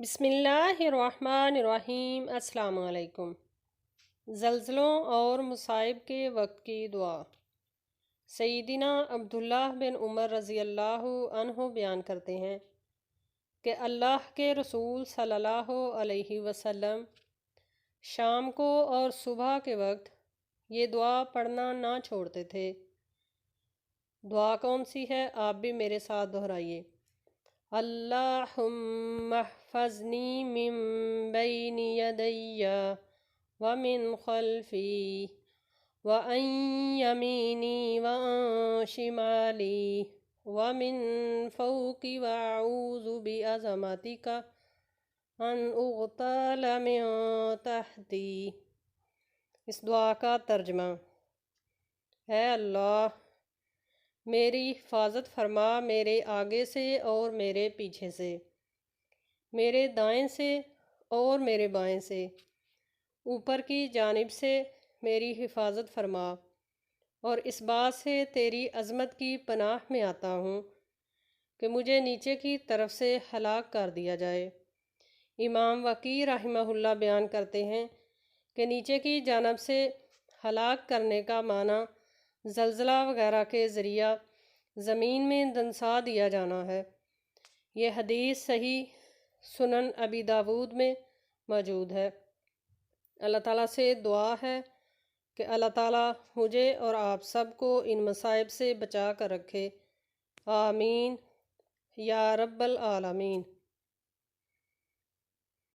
بسم اللہ الرحمن الرحیم۔ السلام علیکم۔ زلزلوں اور مصائب کے وقت کی دعا۔ سیدنا عبداللہ بن عمر رضی اللہ عنہ بیان کرتے ہیں کہ اللہ کے رسول صلی اللہ علیہ وسلم شام کو اور صبح کے وقت یہ دعا پڑھنا نہ چھوڑتے تھے۔ دعا کون سی ہے؟ آپ بھی میرے ساتھ دہرائیے۔ اللہم احفظنی من بین یدی ومن خلفی وعن یمینی وعن شمالی ومن فوقی واعوذ بعظمتک ان اغتال من تحتی۔ اس دعا کا ترجمہ: اے اللہ، میری حفاظت فرما میرے آگے سے اور میرے پیچھے سے، میرے دائیں سے اور میرے بائیں سے، اوپر کی جانب سے میری حفاظت فرما، اور اس بات سے تیری عظمت کی پناہ میں آتا ہوں کہ مجھے نیچے کی طرف سے ہلاک کر دیا جائے۔ امام وقی رحمہ اللہ بیان کرتے ہیں کہ نیچے کی جانب سے ہلاک کرنے کا معنی زلزلہ وغیرہ کے ذریعہ زمین میں دنسا دیا جانا ہے۔ یہ حدیث صحیح سنن ابی داود میں موجود ہے۔ اللہ تعالیٰ سے دعا ہے کہ اللہ تعالیٰ مجھے اور آپ سب کو ان مصائب سے بچا کر رکھے۔ آمین یا رب العالمین۔